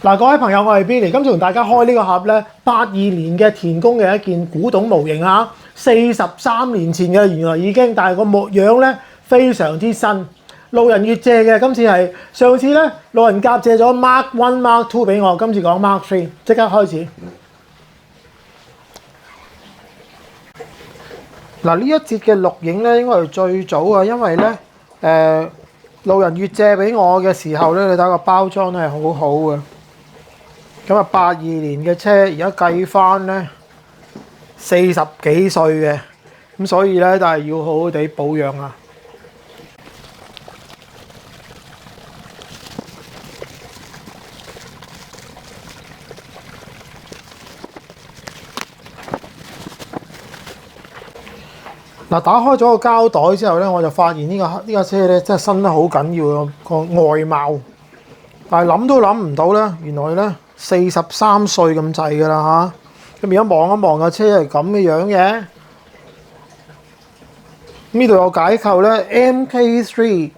嗱，各位朋友，我係 Billy，今次同大家開呢個盒咧，82年嘅田宮嘅一件古董模型啊，43年前嘅原來已經，但係個模樣咧非常之新。路人乙借嘅，今次係上次咧路人甲借咗 Mark One、Mark Two 俾我，今次講 Mark Three， 即刻開始。嗱，呢一節嘅錄影咧應該係最早啊，因為咧路人乙借俾我嘅時候咧，你睇個包裝咧係好好嘅。咁啊，82年嘅車，而家計翻咧40幾歲嘅，咁所以咧都係要好好地保養啊。嗱，打開咗個膠袋之後咧，我就發現呢架車咧真係新得好緊要個外貌，但係諗都諗唔到咧，原來咧43歲咁滯㗎啦嚇。咁而家望一望架車係咁嘅樣嘅，呢度有解構咧 MK3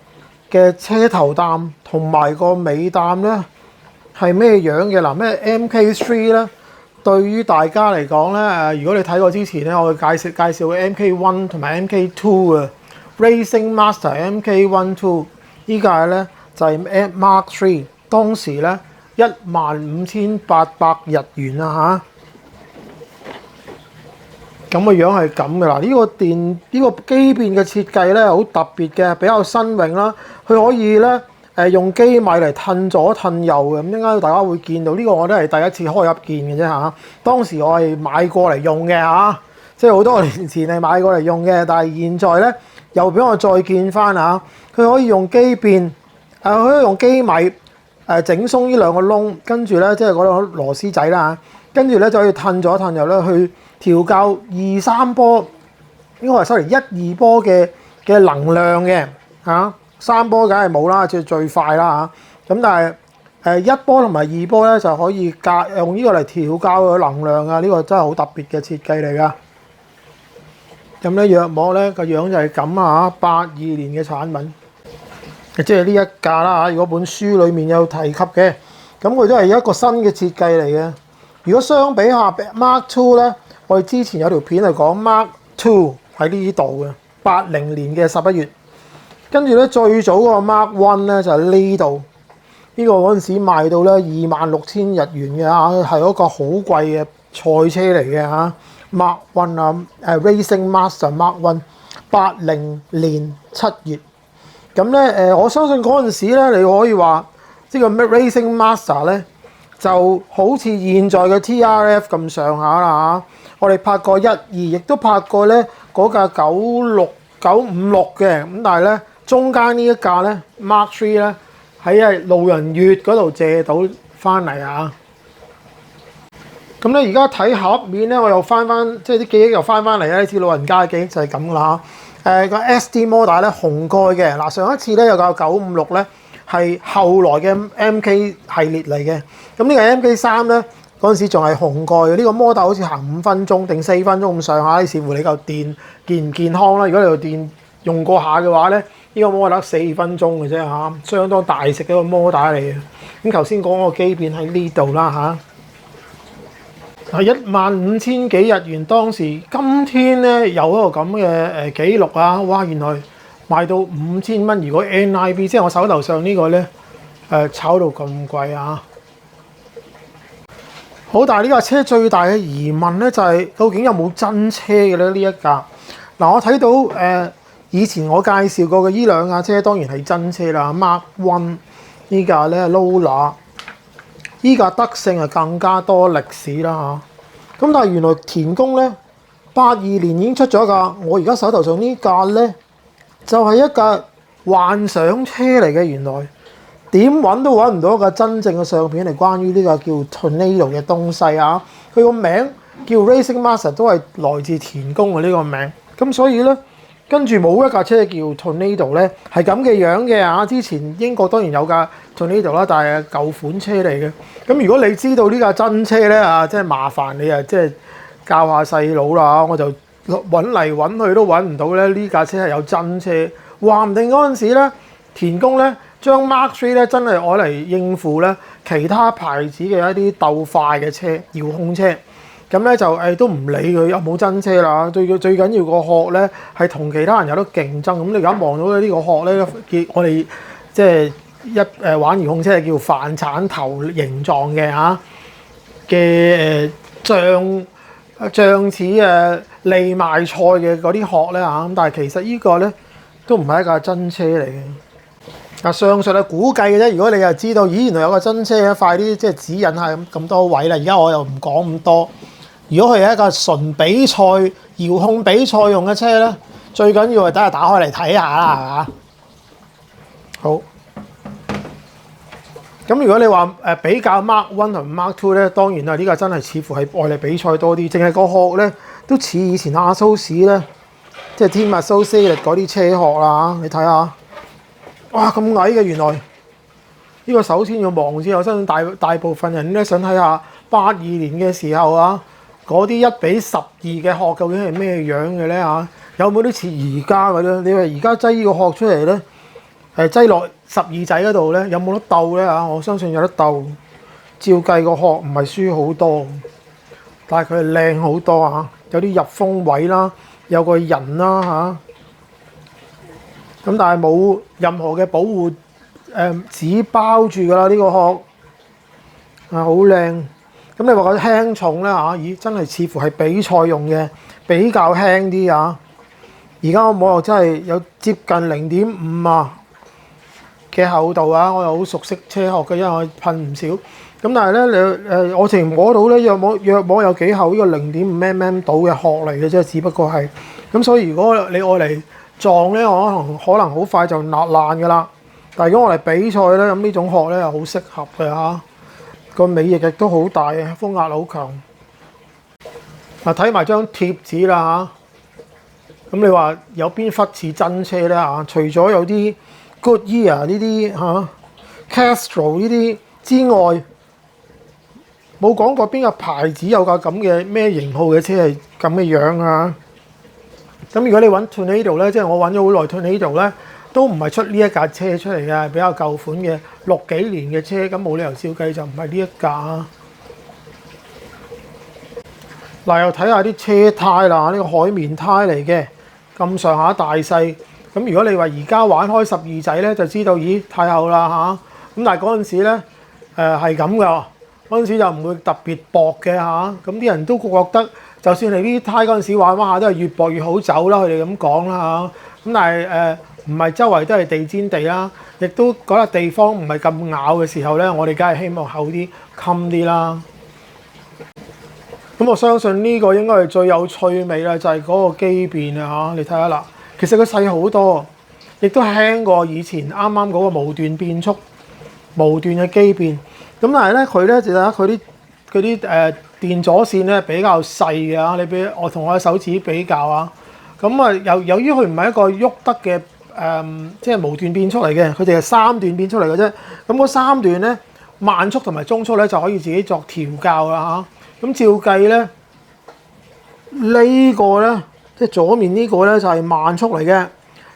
嘅車頭擔同埋個尾擔咧係咩樣嘅嗱？咩 MK3 咧？對於大家嚟講咧，如果你睇過之前咧，我會介紹 MK1 同埋 MK2 嘅 Racing Master MK1-2， 依架咧就係 Mark III， 當時咧15,800日元啊嚇，咁個樣係咁嘅啦。呢個機變嘅設計咧好特別嘅，比較新穎啦。佢可以咧用機米嚟褪左褪右嘅，咁應該大家會見到呢個我都係第一次開一件嘅啫嚇。當時我係買過嚟用嘅嚇，即係好多年前係買過嚟用嘅，但係現在咧又俾我再見翻嚇。佢可以用機變，可以用機米整鬆呢兩個窿，跟住咧即係嗰兩個螺絲仔啦嚇，跟住咧就可以褪左褪右咧去調校2、3波，應該係1、2波嘅能量嘅嚇。3波梗係冇啦，即係最快啦嚇。咁但係1波同埋2波咧就可以用呢個嚟調校個能量啊！呢個真係好特別嘅設計嚟㗎。咁咧約莫咧個樣就係咁啊嚇，82年嘅產品，即係呢一架啦嚇。如果本書裡面有提及嘅，咁佢都係一個新嘅設計嚟嘅。如果相比下 Mark Two 咧，我哋之前有條片係講 Mark Two 喺呢度嘅，80年嘅11月。跟住咧最早個 Mark One 咧就係呢度，呢個嗰陣時賣到咧26,000日元嘅嚇，係一個好貴嘅賽車嚟嘅嚇。Mark One 啊，Racing Master Mark One， 80年7月。咁咧我相信嗰陣時咧，你可以話呢個 Racing Master 咧就好似現在嘅 TRF 咁上下啦嚇。我哋拍過1、2，亦都拍過咧嗰架956嘅，咁但係咧。中間呢一架咧 Mark III 咧喺路人乙嗰度借到翻嚟啊！咁咧而家睇盒面咧，我又翻即係啲記憶又翻嚟啦。呢次老人家嘅記憶就係咁啦嚇。個 SD 摩打咧紅蓋嘅嗱，上一次咧有架956咧係後來嘅 MK 系列嚟嘅。咁呢個 MK3咧嗰陣時仲係紅蓋嘅。呢個摩打好似行5分鐘定4分鐘咁上下，視乎你嚿電健唔健康啦。如果你嚿電用過下嘅話咧，呢個摩打4分鐘嘅啫嚇，相當大食嘅一個摩打嚟嘅。咁頭先講個機變喺呢度啦嚇，係15,000幾日元當時。今天咧有一個咁嘅記錄啊，哇！原來賣到5,000蚊。如果 NIB 即係我手頭上呢個咧炒到咁貴啊！好，但係呢架車最大嘅疑問咧就係究竟有冇真車嘅咧？呢一架嗱，我睇到以前我介紹過嘅依兩架車當然係真車啦 ，Mark One 依架咧 Lola， 依架德勝係更加多歷史啦嚇。咁但係原來田宮咧82年已經出咗架，我而家手頭上呢架咧就係一架幻想車嚟嘅。原來點揾都揾唔到一架真正嘅相片係關於呢個叫 Tornado 嘅東西啊！佢個名叫 Racing Master 都係來自田宮嘅呢個名，咁所以咧。跟住冇一架車叫 Tornado 咧，係咁嘅樣嘅嚇。之前英國當然有架 Tornado 啦，但係舊款車嚟嘅。咁如果你知道呢架真車咧啊，即係麻煩你啊，即係教下細佬啦。我就揾嚟揾去都揾唔到咧，呢架車係有真車。話唔定嗰陣時咧，田宮咧將 Mark III 咧真係攞嚟應付咧其他牌子嘅一啲鬥快嘅車遙控車，咁咧就都唔理佢有冇真車啦。最緊要個殼咧係同其他人有得競爭。咁你而家望到呢個殼咧，我哋即係玩遙控車係叫飯鏟頭形狀嘅嚇嘅像似利賣菜嘅嗰啲殼咧嚇。咁但係其實呢個咧都唔係一架真車嚟嘅。嗱，上述係估計嘅啫。如果你又知道，咦，原來有個真車嘅，快啲即係指引下咁多位啦。而家我又唔講咁多。如果佢係一個純比賽遙控比賽用嘅車咧，最緊要係等下打開嚟睇下啦，係嘛？好。咁如果你話比較 Mark I 同 Mark II 咧，當然啦，呢個真係似乎係愛嚟比賽多啲。淨係個殼咧都似以前阿蘇士咧，即係 Team Associated嗰啲車殼啦。你睇下。哇，咁矮嘅，原來呢個首先要望先。我相信大部分人咧想睇下82年嘅時候啊，嗰啲1:12嘅殼究竟係咩樣嘅咧嚇？有冇啲似而家嘅咧？你話而家擠呢個殼出嚟咧，擠落12仔嗰度咧，有冇得鬥咧嚇？我相信有得鬥。照計個殼唔係輸好多，但係佢係靚好多嚇，有啲入風位啦，有個人啦嚇。咁但係冇任何嘅保護紙包住㗎啦，呢個殼好靚。咁你話佢輕重咧嚇？咦，真係似乎係比賽用嘅，比較輕啲啊！而家我摸又真係有接近0.5啊嘅厚度啊！我又好熟悉車殼嘅，因為我噴唔少。咁但係咧，我淨摸到咧約摸有幾厚？呢個0.5mm 到嘅殼嚟嘅啫，只不過係咁。所以如果你愛嚟撞咧，我可能好快就爛㗎啦。但係如果我嚟比賽咧，咁呢種殼咧又好適合嘅嚇。個尾翼亦都好大嘅，風壓好強。嗱，睇埋張貼紙啦嚇。咁你話有邊忽似真車咧嚇？除咗有啲 Goodyear 呢啲嚇、Castrol 呢啲之外，冇講過邊個牌子有架咁嘅咩型號嘅車係咁嘅樣啊！咁如果你揾 Tornado 咧，即係我揾咗好耐 Tornado 咧，都唔係出呢一架車出嚟嘅，比較舊款嘅60幾年嘅車，咁冇理由照計就唔係呢一架。嗱，又睇下啲車胎啦，呢個海綿胎嚟嘅，咁上下大細。咁如果你話而家玩開12仔咧，就知道咦太厚啦嚇。咁但係嗰陣時咧係咁㗎，嗰陣時就唔會特別薄嘅嚇。咁啲人都覺得，就算你呢啲胎嗰陣時玩下都係越薄越好走啦，佢哋咁講啦嚇。咁但係唔係周圍都係地氈地啦，亦都嗰個地方唔係咁咬嘅時候咧，我哋梗係希望厚啲、襟啲啦。咁我相信呢個應該係最有趣味啦，就係嗰個機變啊嚇！你睇下嗱，其實佢細好多，亦都輕過以前啱啱嗰個無段變速、無段嘅機變。咁但係咧，佢咧就睇下佢啲電阻線咧比較細嘅嚇。你俾我同我嘅手指比較啊。咁啊，由於佢唔係一個喐得嘅即係無段變速嚟嘅，佢哋係3段變速嚟嘅啫。咁嗰3段咧，慢速同埋中速咧就可以自己作調校啦嚇。咁照計咧，呢個咧即係左面呢個咧就係慢速嚟嘅，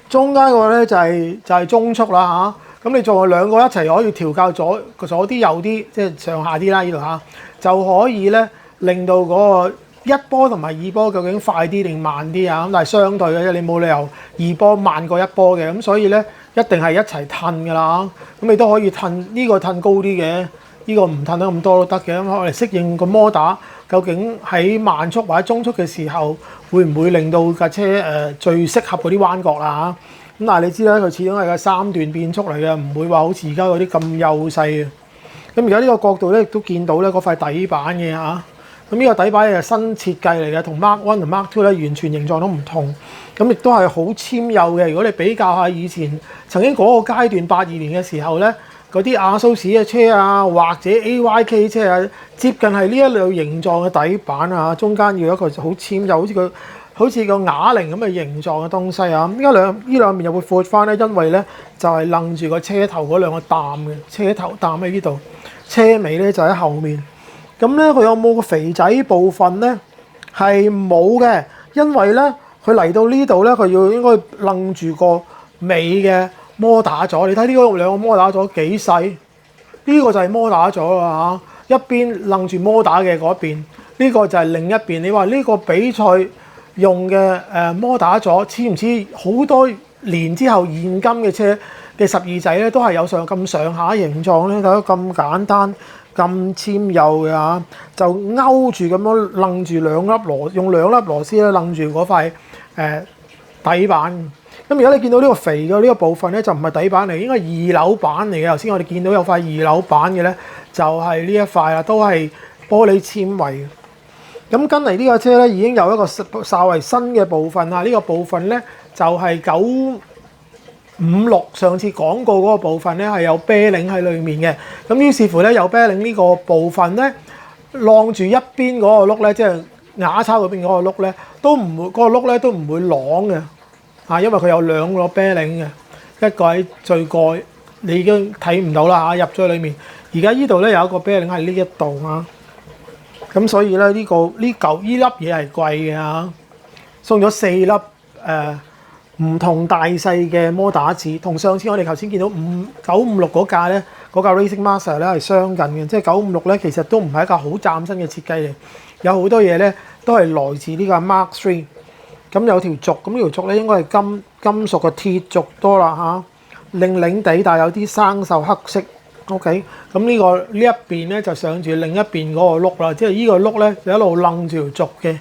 中間個咧就係中速啦嚇。咁你做兩個一齊可以調校左啲右啲，即係上下啲啦呢度嚇，就可以咧令到嗰個1波同埋2波究竟快啲定慢啲啊？咁但係相對嘅啫，你冇理由2波慢過1波嘅，咁所以咧一定係一齊褪㗎啦。咁你都可以褪呢個褪高啲嘅。呢個唔褪得咁多都得嘅，咁我嚟適應個摩打，究竟喺慢速或者中速嘅時候，會唔會令到架車最適合嗰啲彎角啦嚇？咁但係你知啦，佢始終係個3段變速嚟嘅，唔會話好似而家嗰啲咁幼細嘅。咁而家呢個角度咧，亦都見到咧嗰塊底板嘅嚇。咁呢個底板係新設計嚟嘅，同 Mark I 同 Mark II 咧完全形狀都唔同。咁亦都係好纖幼嘅。如果你比較下以前曾經嗰個階段82年嘅時候咧，嗰啲亞蘇士嘅車啊，或者 AYK 車啊，接近係呢一類形狀嘅底板啊，中間要有一個好纖幼，好似個啞鈴咁嘅形狀嘅東西啊。點解呢兩面又會闊翻咧？因為咧就係楞住個車頭嗰兩個擔嘅，車頭擔喺呢度，車尾咧就喺後面。咁咧佢有冇個肥仔部分咧？係冇嘅，因為咧佢嚟到呢度咧，佢要應該楞住個尾嘅摩打咗。你睇呢個兩個摩打咗幾細？呢個就係摩打咗啦嚇，一邊楞住摩打嘅嗰邊，呢個就係另一邊。你話呢個比賽用嘅摩打咗似唔似好多年之後現今嘅車嘅十二仔咧，都係有咁上下形狀咧？睇到咁簡單、咁纖幼嘅嚇，就勾住咁樣楞住用兩粒螺絲咧楞住嗰塊底板。咁而家你見到呢個肥嘅呢個部分咧，就唔係底板嚟，應該係二樓板嚟嘅。頭先我哋見到有塊二樓板嘅咧，就係呢一塊啦，都係玻璃纖維嘅。咁跟嚟呢架車咧，已經有一個稍為新嘅部分啦。呢個部分咧就係956上次講過嗰個部分咧，係有啤領喺裡面嘅。咁於是乎咧，有啤領呢個部分咧，晾住一邊嗰個轆咧，即係瓦叉嗰邊嗰個轆咧，都唔會嗰個轆咧都唔會啷嘅。因為佢有兩個啤領嘅，一個喺最蓋，你已經睇唔到啦嚇，入咗裡面。而家呢度咧有一個啤領喺呢一度啊，咁所以咧呢粒嘢係貴嘅嚇，送咗4粒唔同大細嘅摩打子，同上次我哋頭先見到956嗰架咧，嗰架 Racing Master 咧係相近嘅，即係956咧其實都唔係一架好嶄新嘅設計嚟，有好多嘢咧都係來自呢架 Mark III。咁有條軸，咁呢條軸咧應該係金屬嘅鐵軸多啦嚇，靚靚地，但係有啲生鏽黑色。OK，咁呢一邊咧就上住另一邊嗰個轆啦，即係呢個轆咧就一路楞住條軸嘅。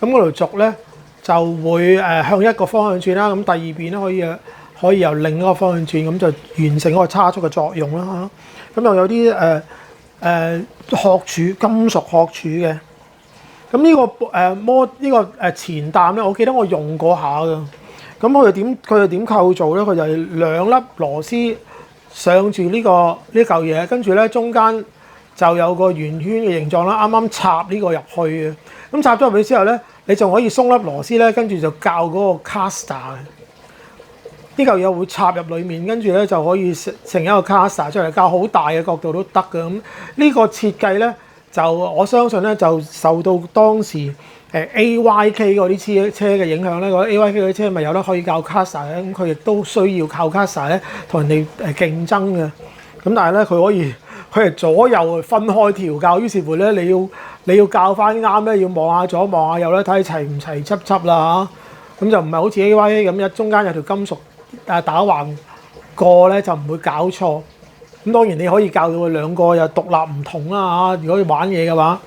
咁嗰條軸咧就會向一個方向轉啦，咁第二邊咧可以由另一個方向轉，咁就完成嗰個差速嘅作用啦嚇。咁又有啲殼柱金屬殼柱嘅。咁呢個前擔咧，我記得我用過下㗎。咁佢係點構造咧？佢就係兩粒螺絲上住呢嚿嘢，跟住咧中間就有個圓圈嘅形狀啦。啱啱插呢個入去嘅。咁插咗入去之後咧，你仲可以鬆粒螺絲咧，跟住就校嗰個 caster。呢嚿嘢會插入裡面，跟住咧就可以成一個 caster 出嚟，校好大嘅角度都得㗎。咁呢個設計咧，就我相信咧，就受到當時AYK 嗰啲車嘅影響咧，嗰啲 AYK 嗰啲車咪有得可以校 caster 咧，咁佢亦都需要靠 caster 咧同人哋競爭嘅。咁但係咧，佢係左右分開調校，於是乎咧你要校翻啱咧，要望下左望下右咧，睇齊唔齊輯輯啦嚇。咁就唔係好似 AYK 咁中間有條金屬打橫過咧，就唔會搞錯。咁當然你可以教到佢兩個又獨立唔同啦嚇。如果要玩嘢嘅話，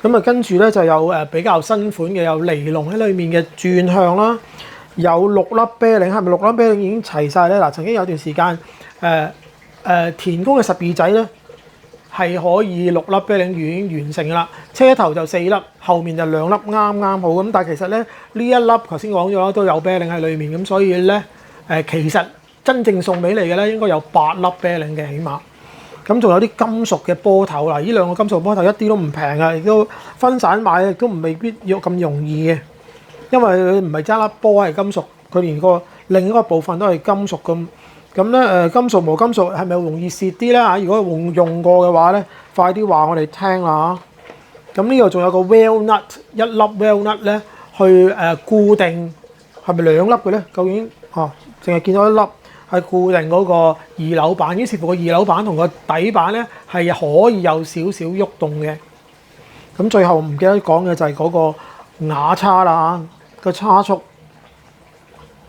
咁跟住咧就有比較新款嘅有尼龍喺裏面嘅轉向啦，有6粒啤領，係咪6粒啤領已經齊晒咧？嗱，曾經有段時間田宮嘅12仔咧係可以6粒啤領已經完成㗎啦，車頭就4粒，後面就2粒啱啱好。咁但係其實咧呢一粒頭先講咗啦，都有啤領喺裏面，咁所以咧其實真正送俾你嘅咧，應該有8粒啤領嘅起碼。咁仲有啲金屬嘅波頭啦，呢兩個金屬波頭一啲都唔平嘅，亦都分散買亦都未必要咁容易嘅，因為佢唔係揸粒波係金屬，佢連另一個部分都係金屬咁。咁咧金屬磨金屬係咪容易蝕啲咧嚇？如果用過嘅話咧，快啲話我哋聽啦嚇。咁呢度仲有個 wheel nut， 一粒 wheel nut 咧去固定，係咪2粒嘅咧？究竟淨係見到一粒係固定嗰個二樓板，於是乎個二樓板同個底板咧係可以有少少喐動嘅。咁最後唔記得講嘅就係嗰個瓦叉啦，個叉速。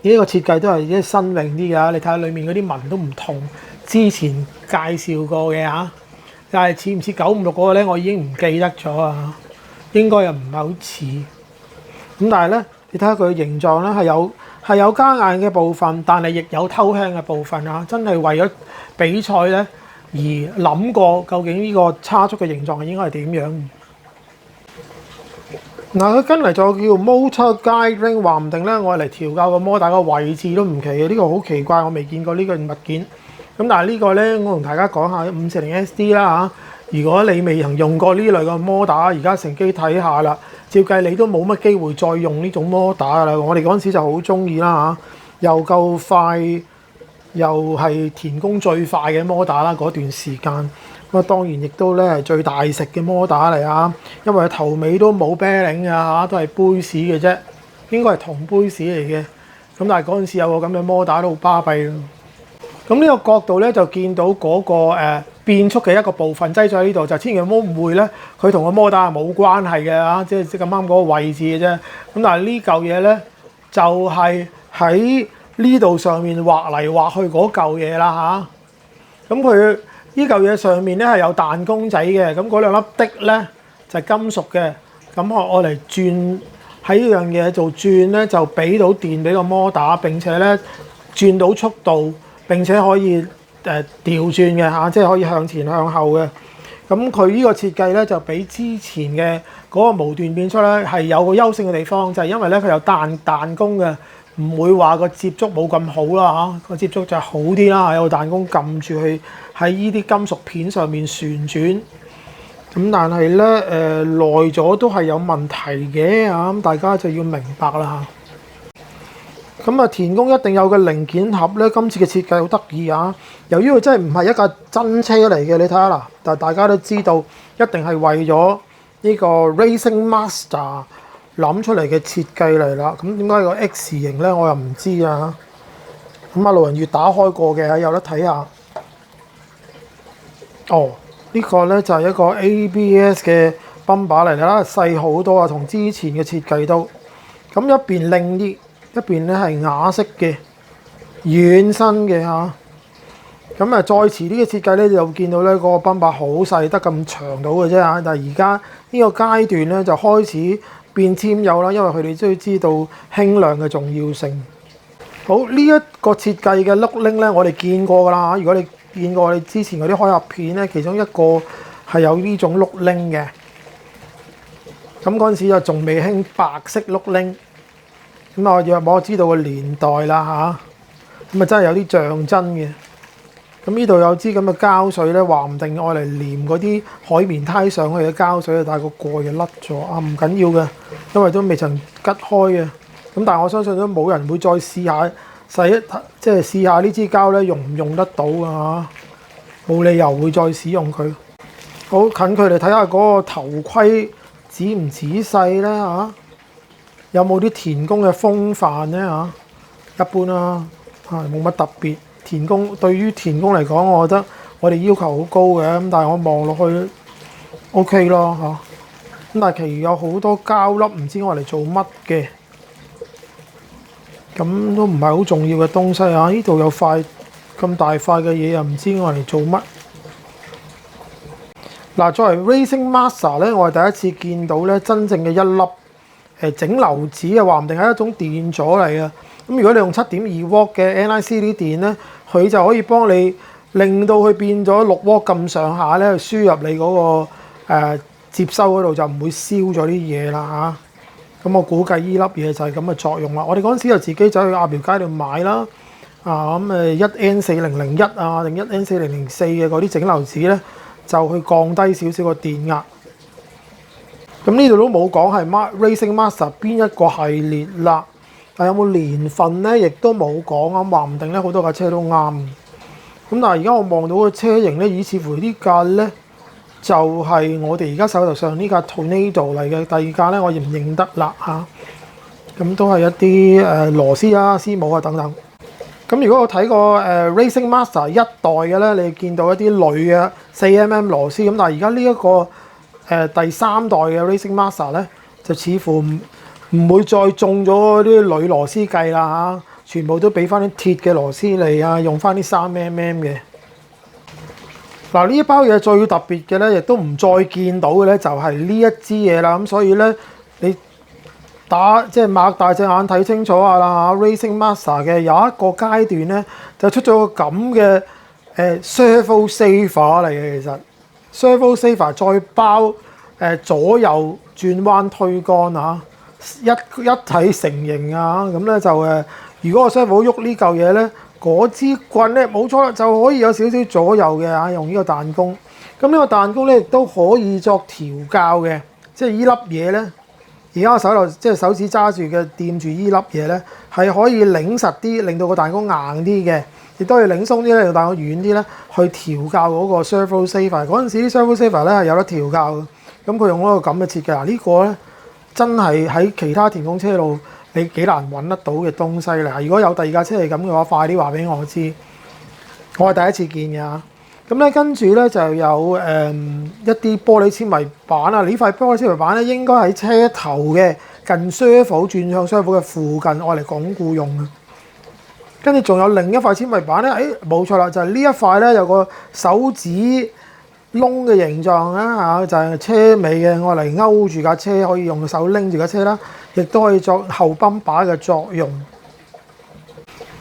呢個設計都係啲新穎啲㗎，你睇下裡面嗰啲紋都唔同，之前介紹過嘅嚇。但係似唔似956嗰個咧？我已經唔記得咗啊，應該又唔係好似。咁但係咧，你睇下佢嘅形狀咧係有加硬嘅部分，但係亦有偷輕嘅部分啊！真係為咗比賽咧而諗過究竟呢個叉速嘅形狀應該係點樣？嗱，佢跟嚟就叫 Motor Guide Ring， 話唔定咧，我嚟調校個摩打個位置都唔奇嘅。呢個好奇怪，我未見過呢個物件。咁但係呢個咧，我同大家講下540 SD 啦嚇。如果你未曾用過呢類嘅摩打，而家乘機睇下啦。照計你都冇乜機會再用呢種摩打㗎啦。我哋嗰陣時就好中意啦嚇，又夠快，又係田宮最快嘅摩打啦嗰段時間。咁當然亦都咧係最大食嘅摩打嚟啊，因為頭尾都冇啤領㗎嚇，都係杯士嘅啫，應該係銅杯士嚟嘅。咁但係嗰陣時有個咁嘅摩打都好巴閉咯。咁呢個角度咧就見到嗰、個變速嘅一個部分擠咗喺呢度，就千祈唔好誤會咧，佢同個摩打係冇關係嘅啊，即係咁啱嗰個位置嘅啫。咁但係呢嚿嘢咧就係喺呢度上面畫嚟畫去嗰嚿嘢啦嚇。咁佢呢嚿嘢上面咧係有彈弓仔嘅，咁嗰兩粒的咧就係金屬嘅，咁我嚟轉喺呢樣嘢做轉咧，就俾到電俾個摩打，並且咧轉到速度，並且可以調轉嘅嚇，即係可以向前向後嘅。咁佢呢個設計咧就比之前嘅嗰個無段變速咧係有個優勝嘅地方，就係因為咧佢有彈弓嘅，唔會話個接觸冇咁好啦嚇，個接觸就好啲啦，有個彈弓撳住去喺呢啲金屬片上面旋轉。咁但係咧耐咗都係有問題嘅嚇，咁大家就要明白啦嚇。咁啊，田宮一定有個零件盒咧，今次嘅設計好得意啊！由於佢真係唔係一架真車嚟嘅，你睇下嗱，但係大家都知道一定係為咗呢個 Racing Master 諗出嚟嘅設計嚟啦。咁點解個 X 型咧？我又唔知啊。咁啊，路人乙打開過嘅，有得睇下。哦。呢個咧就係一個 ABS 嘅泵把嚟啦，細好多啊，同之前嘅設計都。咁一邊靚啲，一邊咧係啞式嘅軟身嘅嚇。咁再遲啲嘅設計咧，就見到咧嗰個泵把好細，得咁長到嘅啫嚇。但係而家呢個階段咧就開始變纖幼啦，因為佢哋都要知道輕量嘅重要性。好，呢一個設計嘅碌鈴咧，我哋見過㗎啦嚇。如果你見過我哋之前嗰啲開合片咧，其中一個係有呢種碌鈴嘅。咁嗰陣時就仲未興白色碌鈴。咁我約莫知道個年代啦嚇。咁真係有啲象真嘅。咁呢度有支咁嘅膠水咧，話唔定愛嚟黏嗰啲海綿胎上去嘅膠水，但係個蓋就甩咗啊！唔緊要嘅，因為都未曾吉開嘅。咁但係我相信都冇人會再試下。即係試下呢支膠咧用唔用得到啊？冇理由會再使用佢。好近距離睇下嗰個頭盔仔唔仔細咧嚇？有冇啲田宮嘅風範咧嚇？一般啦，冇乜特別。田宮對於田宮嚟講，我覺得我哋要求好高嘅，咁但係我望落去 OK 咯嚇。咁但係其餘有好多膠粒，唔知我嚟做乜嘅。咁都唔係好重要嘅東西啊！呢度有塊咁大塊嘅嘢，又唔知我嚟做乜。嗱，作為 Racing Master 咧，我係第一次見到咧真正嘅一粒整流子啊，話唔定係一種電阻嚟嘅。咁如果你用7.2W 嘅 NICD 電咧，佢就可以幫你令到佢變咗6W 咁上下咧，輸入你嗰個接收嗰度就唔會燒咗啲嘢啦嚇。咁我估計依粒嘢就係咁嘅作用啦。我哋嗰陣時就自己走去鴨寮街度買啦。咁1N4001啊，定1N4004嘅嗰啲整流子咧，就去降低少少個電壓。咁呢度都冇講係 Racing Master 邊一個系列啦。但有冇年份咧，亦都冇講啊。話唔定咧好多架車都啱。咁但係而家我望到個車型咧，似乎呢架咧就係我哋而家手頭上呢架 Tornado 嚟嘅。第二架咧我認唔認得啦嚇。咁都係一啲螺絲啊、絲母啊等等。咁如果我睇過Racing Master 一代嘅咧，你見到一啲鋁嘅4mm螺絲。咁但係而家呢一個第三代嘅 Racing Master 咧，就似乎唔會再中咗啲鋁螺絲計啦嚇，全部都俾翻啲鐵嘅螺絲嚟啊，用翻啲3mm嘅。嗱，呢一包嘢最特別嘅咧，亦都唔再見到嘅咧，就係呢一支嘢啦。咁所以咧，你即係擘大隻眼睇清楚下啦嚇。Racing Master 嘅有一個階段咧，就出咗個咁嘅Servo Saver 嚟嘅。其實 Servo Saver 再包左右轉彎推杆啊，一體成型啊。咁咧就如果個 Servo 喐呢嚿嘢咧，嗰支棍咧冇錯啦，就可以有少少左右嘅嚇，用呢個彈弓。咁呢個彈弓咧亦都可以作調校嘅，即係呢粒嘢咧。而家我手頭即係手指揸住嘅掂住呢粒嘢咧，係可以擰實啲，令到個彈弓硬啲嘅，亦都可以擰鬆啲咧，令到彈弓軟啲咧，去調校嗰個 Servo Saver。嗰陣時啲 Servo Saver 咧係有得調校嘅，咁佢用嗰個咁嘅設計。呢個咧真係喺其他田宮車路你幾難揾得到嘅東西啦。如果有第二架車係咁嘅話，快啲話俾我知。我係第一次見嘅嚇。咁咧跟住咧就有一啲玻璃纖維板啊，呢塊玻璃纖維板咧應該喺車頭嘅近車庫轉向車庫嘅附近，愛嚟鞏固用嘅。跟住仲有另一塊纖維板咧，冇錯啦，就係呢一塊咧有個手指窿嘅形狀啦嚇，就係車尾嘅，愛嚟勾住架車，可以用手拎住架車啦，亦都可以作後泵把嘅作用。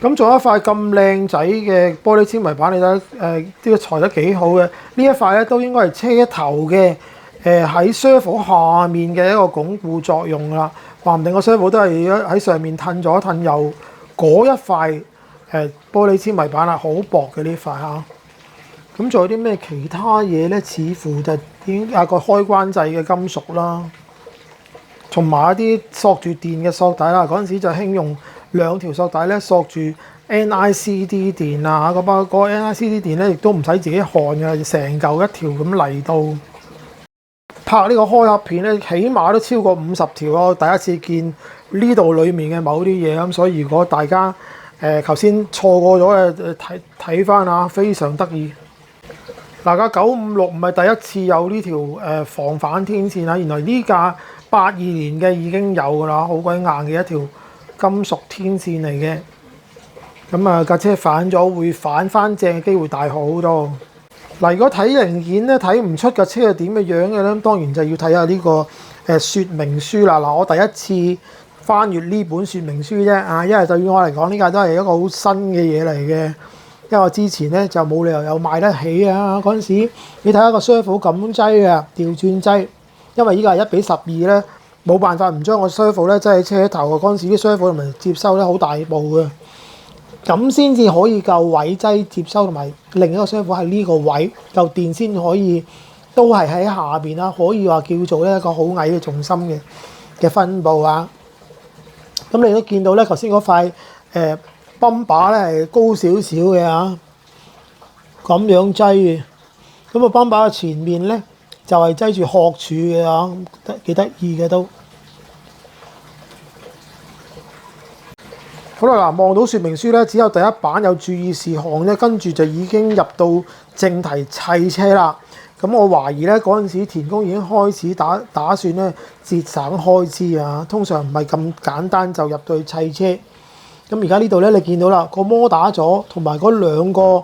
咁仲有一塊咁靚仔嘅玻璃纖維板，你睇呢個裁得幾好嘅。呢一塊咧都應該係車頭嘅喺車庫下面嘅一個鞏固作用啦。話唔定個車庫都係喺上面褪咗褪右嗰一塊玻璃纖維板啦，好薄嘅呢塊嚇。咁仲有啲咩其他嘢咧？似乎就已經有個開關掣嘅金屬啦，同埋一啲索住電嘅索帶啦。嗰陣時就興用2條索帶咧索住 NICD 電啊，嗰個 NICD 電咧亦都唔使自己焊嘅，成嚿一條咁嚟到拍呢個開合片咧，起碼都超過50條咯。第一次見呢度裡面嘅某啲嘢咁，所以如果大家頭先錯過咗嘅睇翻下，非常得意。嗱，架956唔係第一次有呢條防反天線啦，原來呢架82年嘅已經有㗎啦，好鬼硬嘅一條金屬天線嚟嘅。咁啊架車反咗會反翻正嘅機會大好多。嗱，如果睇零件咧睇唔出架車係點嘅樣嘅咧，當然就要睇下呢個説明書啦。嗱，我第一次翻閱呢本説明書啫啊，因為對於我嚟講呢架都係一個好新嘅嘢嚟嘅。因為我之前咧就冇理由有買得起啊！嗰陣時你睇下個車庫咁擠啊，調轉擠，因為依家係1:12咧，冇辦法唔將個車庫咧擠喺車頭啊！嗰陣時啲車庫同埋接收咧好大部嘅，咁先至可以夠位擠接收，同埋另一個車庫喺呢個位夠電先可以，都係喺下邊啦。可以話叫做咧一個好矮嘅重心嘅分佈啊！咁你都見到咧，頭先嗰塊泵把咧係高少少嘅嚇，咁樣擠嘅。咁個泵把嘅前面咧就係擠住殼柱嘅嚇，幾得意嘅都。好啦，嗱，望到説明書咧，只有第一版有注意事項啫，跟住就已經入到正題砌車啦。咁我懷疑咧嗰陣時田工已經開始打算咧節省開支啊，通常唔係咁簡單就入到去砌車。咁而家呢度咧，你見到啦，個摩打座同埋嗰兩個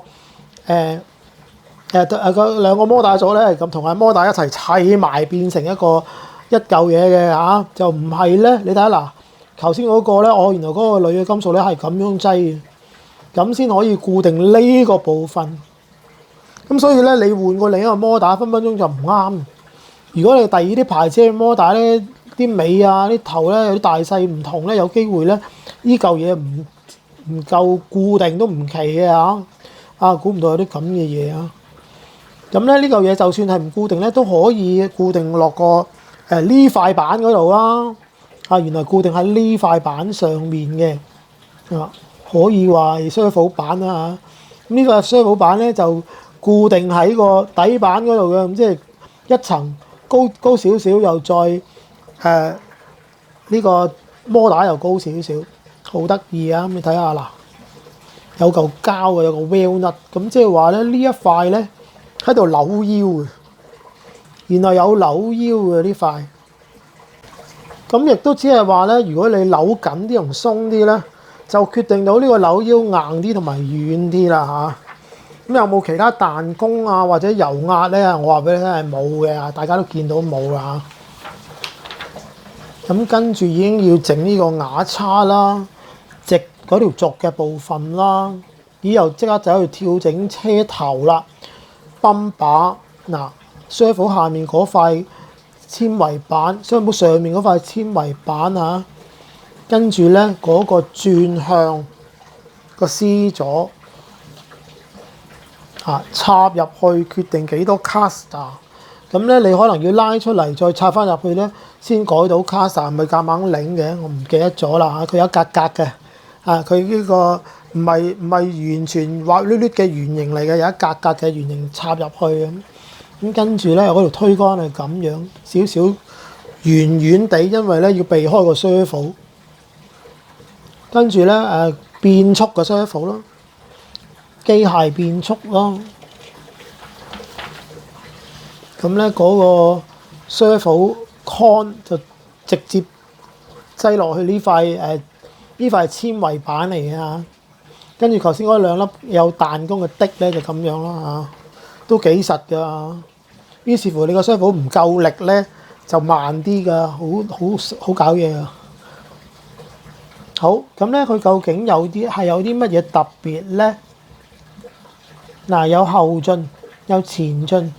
兩個摩打座咧，咁同埋摩打一齊砌埋變成一嚿嘢嘅嚇，就唔係咧。你睇下嗱，頭先嗰個咧，原來嗰個鋁嘅金屬咧係咁樣擠嘅，咁先可以固定呢個部分。咁所以咧，你換過另一個摩打，分分鐘就唔啱。如果你第二啲牌車嘅摩打咧，啲尾啊、啲頭咧有啲大細唔同咧，有機會咧呢嚿嘢唔夠固定都唔奇嘅嚇。估唔到有啲咁嘅嘢啊！咁咧呢嚿嘢就算係唔固定咧，都可以固定落個呢塊板嗰度啦。原來固定喺呢塊板上面嘅可以話係雙輔板啦嚇。呢個雙輔板咧就固定喺個底板嗰度嘅，咁即係一層高少少，又再呢個摩打又高少少，好得意啊！咁你睇下嗱，有嚿膠嘅，有個 walnut，咁即係話咧呢一塊咧喺度扭腰嘅，原來有扭腰嘅呢塊。咁亦都只係話咧，如果你扭緊啲同鬆啲咧，就決定到呢個扭腰硬啲同埋軟啲啦嚇。咁有冇其他彈弓啊或者油壓咧？我話俾你聽係冇嘅，大家都見到冇啦。咁跟住已經要整呢個牙叉啦，直嗰條軸嘅部分啦，又即刻走去跳整車頭啦，泵把嗱，雙輔下面嗰塊纖維板，雙輔上面嗰塊纖維板嚇，跟住咧嗰個轉向個 C 座插入去決定幾多 caster。咁咧，你可能要拉出嚟再插翻入去咧，先改到 caster，唔係夾硬擰嘅，我唔記得咗啦嚇。佢有格格嘅，佢呢個唔係完全滑捋捋嘅圓形嚟嘅，有一格格嘅圓形插入去咁跟住咧，嗰條推杆係咁樣，少少圓圓地，因為咧要避開個雙輔。跟住咧變速嘅雙輔咯，機械變速咯。咁咧嗰個 servo con 就直接擠落去呢塊纖維板嚟嘅嚇。跟住頭先嗰兩粒有彈弓嘅的咧就咁樣啦嚇，都幾實㗎。於是乎你個 servo 唔夠力咧就慢啲㗎，好搞嘢啊！好，咁咧佢究竟有啲乜嘢特別咧？嗱，有後進，有前進，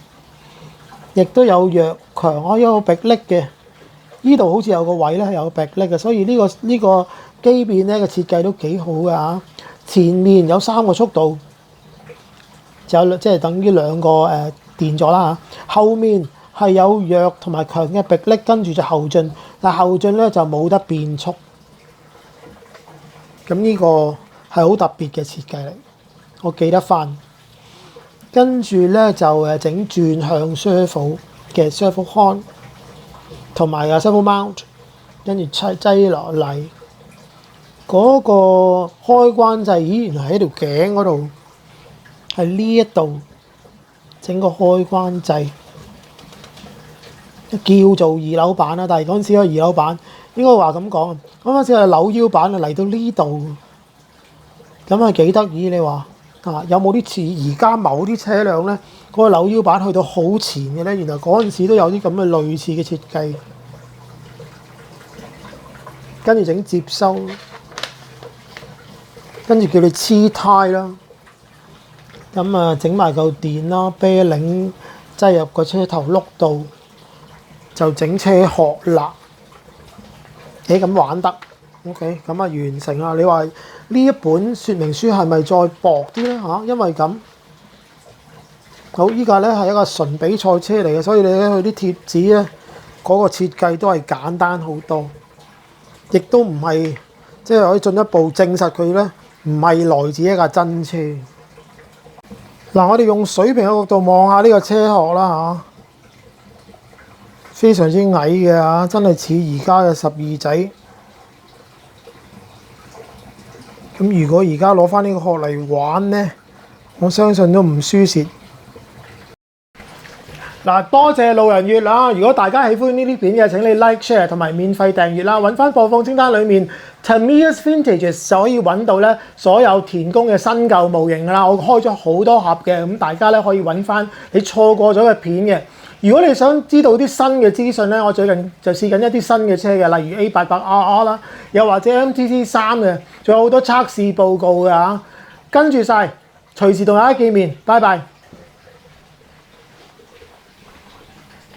亦都有弱強，有迫力嘅。呢度好似有個位咧係有迫力嘅，所以呢個機變咧嘅設計都幾好㗎嚇。前面有3個速度，即係等於2個電咗啦嚇。後面係有弱同埋強嘅迫力，跟住就後進，但後進咧就冇得變速。咁呢個係好特別嘅設計嚟，我記得翻。跟住咧就整轉向 servo 嘅 servo con 同埋servo mount， 跟住擠落嚟。嗰個開關掣，原來喺條頸嗰度，係呢一度整個開關掣，叫做二樓版啦。但係嗰陣時個二樓版應該話咁講，嗰陣時係扭腰版啊，嚟到呢度，咁係幾得意。你話有冇啲似而家某啲車輛咧？嗰個扭腰版去到好前嘅咧，原來嗰陣時都有啲咁嘅類似嘅設計，跟住整接收。跟住叫你黐胎啦，咁啊整埋嚿電啦，啤領擠入個車頭轆度，就整車殼啦。咁玩得 ，OK， 咁啊完成啦。你話呢一本說明書係咪再薄啲咧嚇？因為咁好，依架咧係一個純比賽車嚟嘅，所以你睇佢啲貼紙咧嗰個設計都係簡單好多，亦都唔係即係可以進一步證實佢咧。唔係來自一架真車。嗱，我哋用水平嘅角度望下呢個車殼啦嚇，非常之矮嘅嚇，真係似而家嘅12仔。咁如果而家攞翻呢個殼嚟玩咧，我相信都唔輸蝕。嗱，多謝路人月啦！如果大家喜歡呢啲片嘅，請你 like、share 同埋免費訂閱啦。揾翻播放清單裡面 Tamiya's Vintages 就可以揾到咧所有田宮嘅新舊模型啦。我開咗好多盒嘅，咁大家咧可以揾翻你錯過咗嘅片嘅。如果你想知道啲新嘅資訊咧，我最近就試緊一啲新嘅車嘅，例如 A800RR 啦，又或者 MTC3嘅，仲有好多測試報告嘅嚇。跟住晒，隨時同大家見面，拜拜。